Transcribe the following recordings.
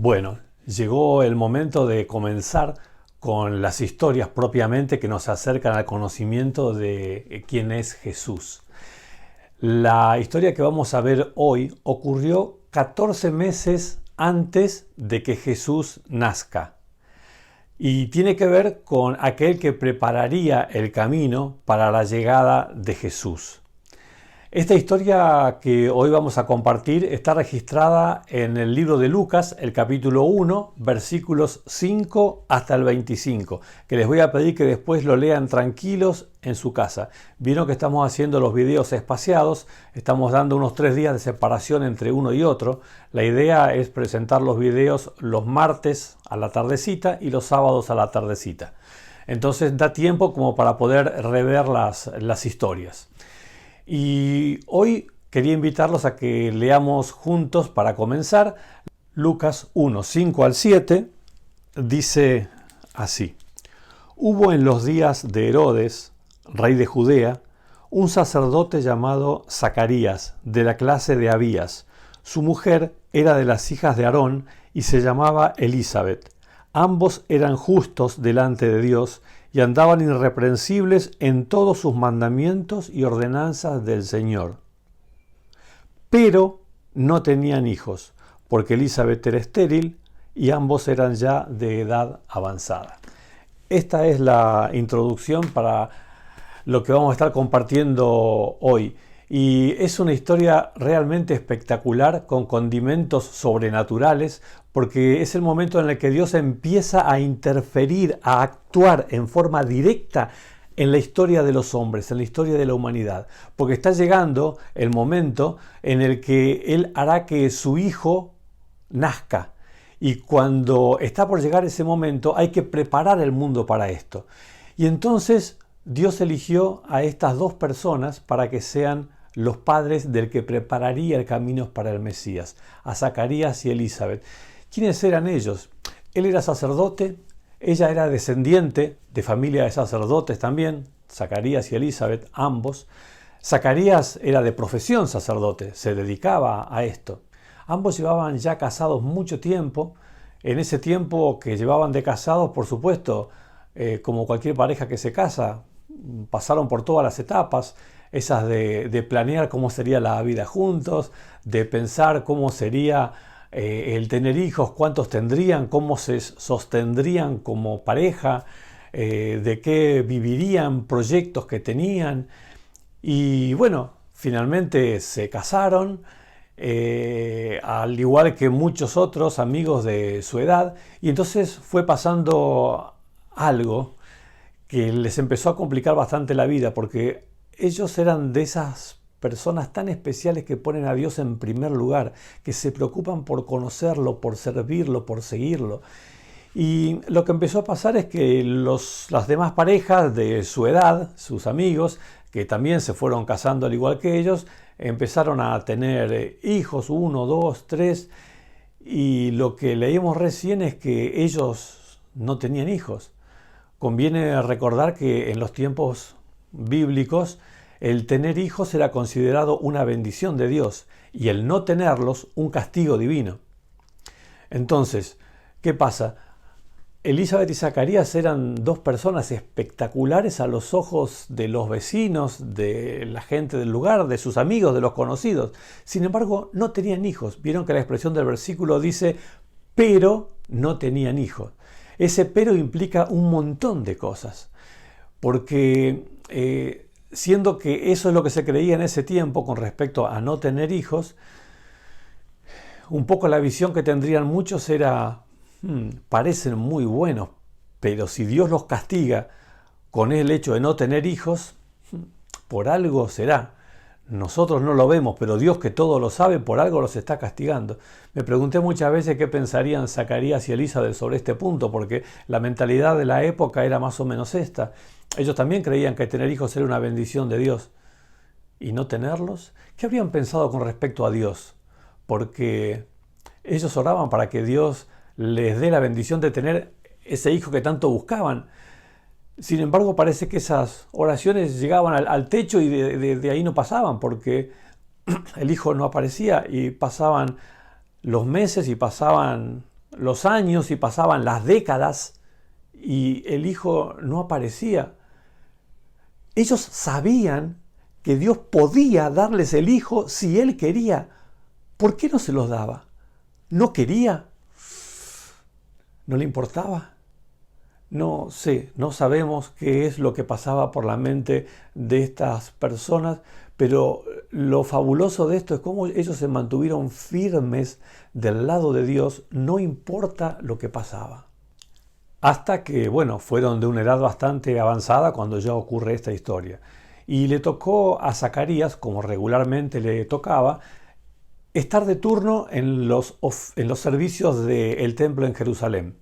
Bueno, llegó el momento de comenzar con las historias propiamente que nos acercan al conocimiento de quién es Jesús. La historia que vamos a ver hoy ocurrió 14 meses antes de que Jesús nazca y tiene que ver con aquel que prepararía el camino para la llegada de Jesús. Esta historia que hoy vamos a compartir está registrada en el libro de Lucas, el capítulo 1, versículos 5 hasta el 25, que les voy a pedir que después lo lean tranquilos en su casa. Vieron que estamos haciendo los videos espaciados, estamos dando unos 3 días de separación entre uno y otro. La idea es presentar los videos los martes a la tardecita y los sábados a la tardecita. Entonces da tiempo como para poder rever las historias. Y hoy quería invitarlos a que leamos juntos para comenzar Lucas 1, 5 al 7, dice así: Hubo en los días de Herodes, rey de Judea, un sacerdote llamado Zacarías, de la clase de Abías. Su mujer era de las hijas de Aarón y se llamaba Elizabeth. Ambos eran justos delante de Dios y andaban irreprensibles en todos sus mandamientos y ordenanzas del Señor. Pero no tenían hijos, porque Elizabeth era estéril y ambos eran ya de edad avanzada. Esta es la introducción para lo que vamos a estar compartiendo hoy. Y es una historia realmente espectacular, con condimentos sobrenaturales, porque es el momento en el que Dios empieza a interferir, a actuar en forma directa en la historia de los hombres, en la historia de la humanidad. Porque está llegando el momento en el que Él hará que su hijo nazca. Y cuando está por llegar ese momento, hay que preparar el mundo para esto. Y entonces Dios eligió a estas dos personas para que sean los padres del que prepararía el camino para el Mesías, a Zacarías y Elizabeth. ¿Quiénes eran ellos? Él era sacerdote, ella era descendiente de familia de sacerdotes también, Zacarías y Elizabeth, ambos. Zacarías era de profesión sacerdote, se dedicaba a esto. Ambos llevaban ya casados mucho tiempo. En ese tiempo que llevaban de casados, por supuesto, como cualquier pareja que se casa, pasaron por todas las etapas, esas de planear cómo sería la vida juntos, de pensar cómo sería el tener hijos, cuántos tendrían, cómo se sostendrían como pareja, de qué vivirían, proyectos que tenían. Y bueno, finalmente se casaron, al igual que muchos otros amigos de su edad, y entonces fue pasando algo que les empezó a complicar bastante la vida, porque ellos eran de esas personas tan especiales que ponen a Dios en primer lugar, que se preocupan por conocerlo, por servirlo, por seguirlo. Y lo que empezó a pasar es que las demás parejas de su edad, sus amigos, que también se fueron casando al igual que ellos, empezaron a tener hijos, 1, 2, 3, y lo que leímos recién es que ellos no tenían hijos. Conviene recordar que en los tiempos bíblicos el tener hijos era considerado una bendición de Dios y el no tenerlos un castigo divino. Entonces, ¿qué pasa? Elizabeth y Zacarías eran dos personas espectaculares a los ojos de los vecinos, de la gente del lugar, de sus amigos, de los conocidos. Sin embargo, no tenían hijos. Vieron que la expresión del versículo dice, pero no tenían hijos. Ese pero implica un montón de cosas, porque siendo que eso es lo que se creía en ese tiempo con respecto a no tener hijos, un poco la visión que tendrían muchos era, parecen muy buenos, pero si Dios los castiga con el hecho de no tener hijos, por algo será. Nosotros no lo vemos, pero Dios, que todo lo sabe, por algo los está castigando. Me pregunté muchas veces qué pensarían Zacarías y Elizabeth sobre este punto, porque la mentalidad de la época era más o menos esta. Ellos también creían que tener hijos era una bendición de Dios. ¿Y no tenerlos? ¿Qué habrían pensado con respecto a Dios? Porque ellos oraban para que Dios les dé la bendición de tener ese hijo que tanto buscaban. Sin embargo, parece que esas oraciones llegaban al techo y de ahí no pasaban, porque el hijo no aparecía y pasaban los meses y pasaban los años y pasaban las décadas y el hijo no aparecía. Ellos sabían que Dios podía darles el hijo si Él quería. ¿Por qué no se los daba? ¿No quería? ¿No le importaba? No sé, no sabemos qué es lo que pasaba por la mente de estas personas, pero lo fabuloso de esto es cómo ellos se mantuvieron firmes del lado de Dios, no importa lo que pasaba. Hasta que, bueno, fueron de una edad bastante avanzada cuando ya ocurre esta historia. Y le tocó a Zacarías, como regularmente le tocaba, estar de turno en los servicios del templo en Jerusalén.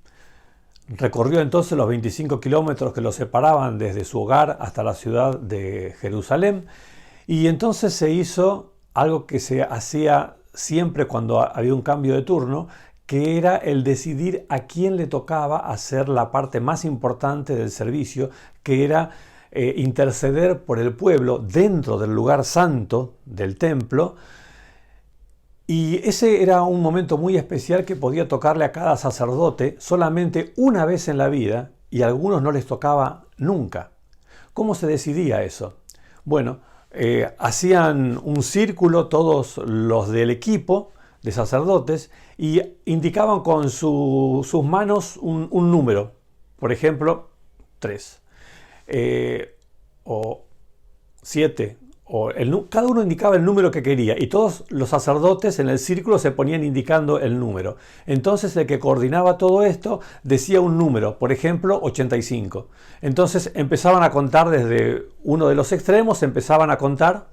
Recorrió entonces los 25 kilómetros que lo separaban desde su hogar hasta la ciudad de Jerusalén, y entonces se hizo algo que se hacía siempre cuando había un cambio de turno, que era el decidir a quién le tocaba hacer la parte más importante del servicio, que era interceder por el pueblo dentro del lugar santo del templo. Y ese era un momento muy especial que podía tocarle a cada sacerdote solamente una vez en la vida, y a algunos no les tocaba nunca. ¿Cómo se decidía eso? Bueno, hacían un círculo todos los del equipo de sacerdotes y indicaban con sus manos un número, por ejemplo, 3 o 7. Cada uno indicaba el número que quería y todos los sacerdotes en el círculo se ponían indicando el número. Entonces el que coordinaba todo esto decía un número, por ejemplo 85. Entonces empezaban a contar desde uno de los extremos, empezaban a contar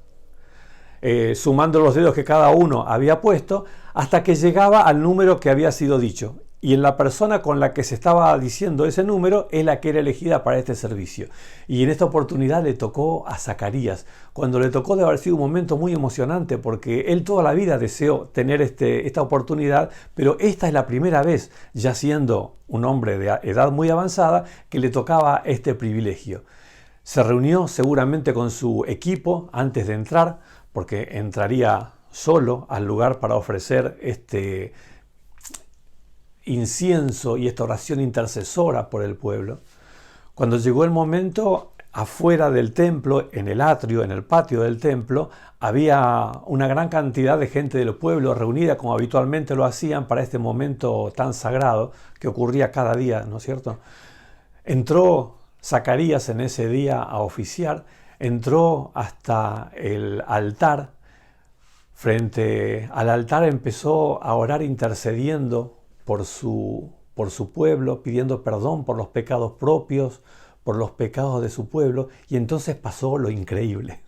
sumando los dedos que cada uno había puesto hasta que llegaba al número que había sido dicho. Y en la persona con la que se estaba diciendo ese número es la que era elegida para este servicio. Y en esta oportunidad le tocó a Zacarías. Cuando le tocó, debe haber sido un momento muy emocionante porque él toda la vida deseó tener esta oportunidad, pero esta es la primera vez, ya siendo un hombre de edad muy avanzada, que le tocaba este privilegio. Se reunió seguramente con su equipo antes de entrar, porque entraría solo al lugar para ofrecer este incienso y esta oración intercesora por el pueblo. Cuando llegó el momento, afuera del templo, en el atrio, en el patio del templo, había una gran cantidad de gente del pueblo reunida como habitualmente lo hacían para este momento tan sagrado que ocurría cada día, ¿no es cierto? Entró Zacarías en ese día a oficiar, entró hasta el altar. Frente al altar empezó a orar intercediendo por su pueblo, pidiendo perdón por los pecados propios, por los pecados de su pueblo, y entonces pasó lo increíble.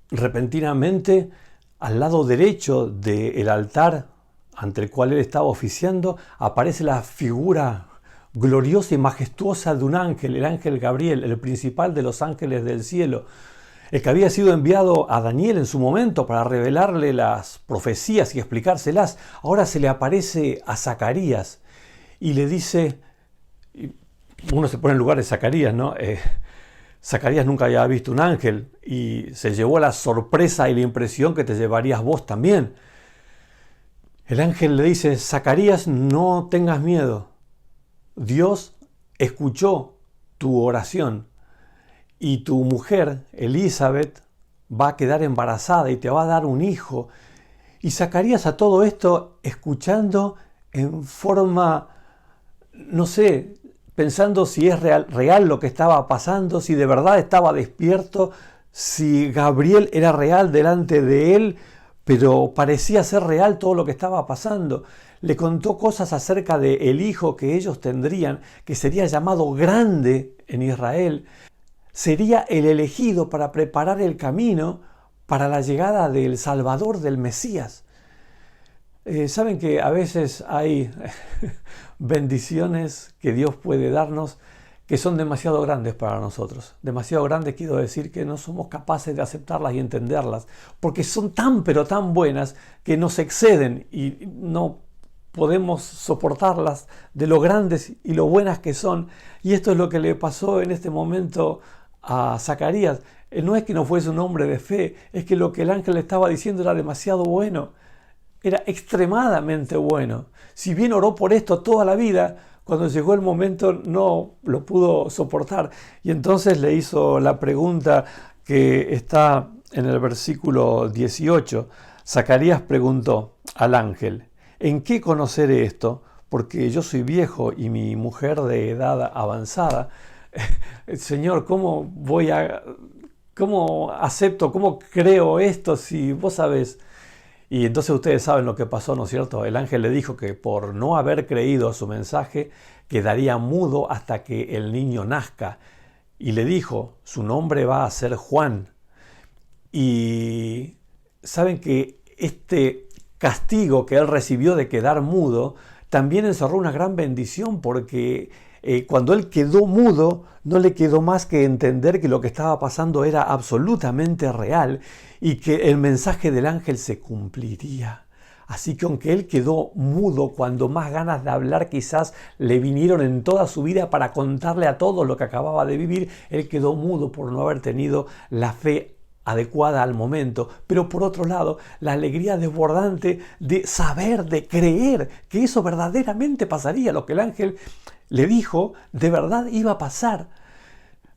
Repentinamente, al lado derecho del altar ante el cual él estaba oficiando, aparece la figura gloriosa y majestuosa de un ángel, el ángel Gabriel, el principal de los ángeles del cielo, el que había sido enviado a Daniel en su momento para revelarle las profecías y explicárselas. Ahora se le aparece a Zacarías y le dice, uno se pone en lugar de Zacarías, ¿no? Zacarías nunca había visto un ángel y se llevó la sorpresa y la impresión que te llevarías vos también. El ángel le dice, Zacarías, no tengas miedo. Dios escuchó tu oración. Y tu mujer, Elizabeth, va a quedar embarazada y te va a dar un hijo. Y Zacarías a todo esto escuchando en forma, no sé, pensando si es real lo que estaba pasando, si de verdad estaba despierto, si Gabriel era real delante de él, pero parecía ser real todo lo que estaba pasando. Le contó cosas acerca del hijo que ellos tendrían, que sería llamado grande en Israel. Sería el elegido para preparar el camino para la llegada del Salvador, del Mesías. Saben que a veces hay bendiciones que Dios puede darnos que son demasiado grandes para nosotros. Demasiado grandes quiero decir que no somos capaces de aceptarlas y entenderlas, porque son tan pero tan buenas que nos exceden y no podemos soportarlas de lo grandes y lo buenas que son. Y esto es lo que le pasó en este momento a Zacarías. No es que no fuese un hombre de fe, es que lo que el ángel le estaba diciendo era demasiado bueno. era extremadamente bueno. Si bien oró por esto toda la vida, cuando llegó el momento no lo pudo soportar. Y entonces le hizo la pregunta que está en el versículo 18. Zacarías preguntó al ángel: ¿en qué conoceré esto? Porque yo soy viejo y mi mujer de edad avanzada. Señor, ¿cómo acepto, cómo creo esto si vos sabés? Y entonces ustedes saben lo que pasó, ¿no es cierto? El ángel le dijo que por no haber creído su mensaje, quedaría mudo hasta que el niño nazca. Y le dijo, su nombre va a ser Juan. Y saben que este castigo que él recibió de quedar mudo, también encerró una gran bendición, porque cuando él quedó mudo, no le quedó más que entender que lo que estaba pasando era absolutamente real y que el mensaje del ángel se cumpliría. Así que aunque él quedó mudo, cuando más ganas de hablar quizás le vinieron en toda su vida para contarle a todos lo que acababa de vivir, él quedó mudo por no haber tenido la fe adecuada al momento, pero por otro lado, la alegría desbordante de saber, de creer que eso verdaderamente pasaría, lo que el ángel le dijo, de verdad iba a pasar.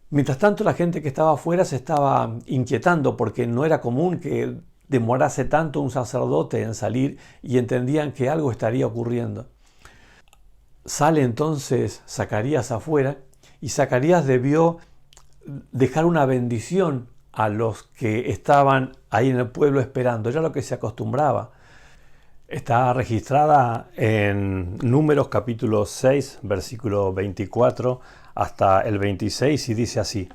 Mientras tanto, la gente que estaba afuera se estaba inquietando porque no era común que demorase tanto un sacerdote en salir, y entendían que algo estaría ocurriendo. Sale entonces Zacarías afuera, y Zacarías debió dejar una bendición a los que estaban ahí en el pueblo esperando. Era lo que se acostumbraba. Está registrada en Números capítulo 6, versículo 24 hasta el 26, y dice así: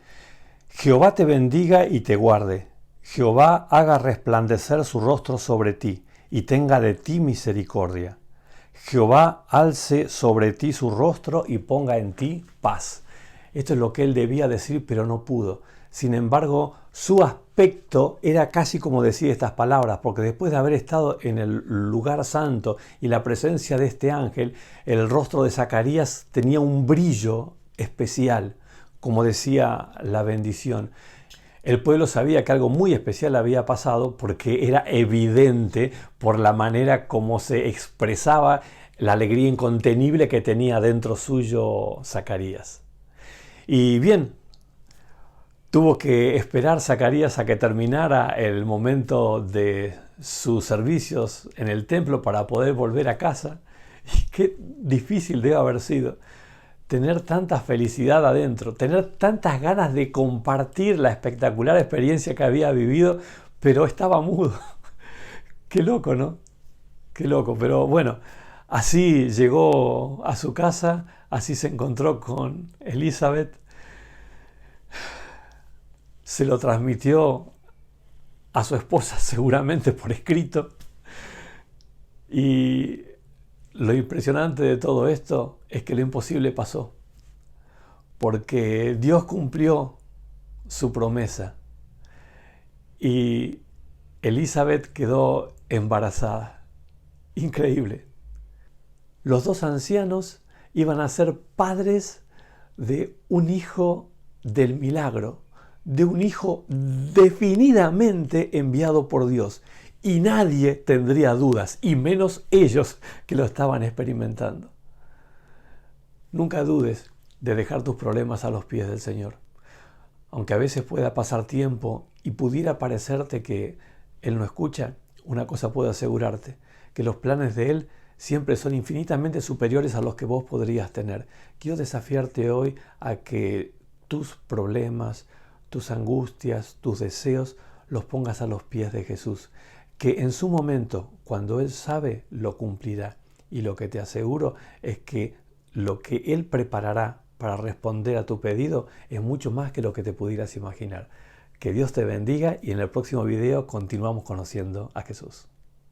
Jehová te bendiga y te guarde. Jehová haga resplandecer su rostro sobre ti y tenga de ti misericordia. Jehová alce sobre ti su rostro y ponga en ti paz. Esto es lo que él debía decir, pero no pudo. Sin embargo, su aspecto era casi como decir estas palabras, porque después de haber estado en el lugar santo y la presencia de este ángel, el rostro de Zacarías tenía un brillo especial, como decía la bendición. El pueblo sabía que algo muy especial había pasado, porque era evidente por la manera como se expresaba la alegría incontenible que tenía dentro suyo Zacarías. Y bien, tuvo que esperar Zacarías a que terminara el momento de sus servicios en el templo para poder volver a casa. Y qué difícil debe haber sido tener tanta felicidad adentro, tener tantas ganas de compartir la espectacular experiencia que había vivido, pero estaba mudo. Qué loco, ¿no? Qué loco, pero bueno, así llegó a su casa, así se encontró con Elizabeth, se lo transmitió a su esposa seguramente por escrito, y lo impresionante de todo esto es que lo imposible pasó, porque Dios cumplió su promesa y Elizabeth quedó embarazada. Increíble. Los dos ancianos iban a ser padres de un hijo del milagro, de un hijo definidamente enviado por Dios. Y nadie tendría dudas, y menos ellos que lo estaban experimentando. Nunca dudes de dejar tus problemas a los pies del Señor. Aunque a veces pueda pasar tiempo y pudiera parecerte que Él no escucha, una cosa puedo asegurarte: que los planes de Él siempre son infinitamente superiores a los que vos podrías tener. Quiero desafiarte hoy a que tus problemas, tus angustias, tus deseos, los pongas a los pies de Jesús, que en su momento, cuando Él sabe, lo cumplirá. Y lo que te aseguro es que lo que Él preparará para responder a tu pedido es mucho más que lo que te pudieras imaginar. Que Dios te bendiga, y en el próximo video continuamos conociendo a Jesús.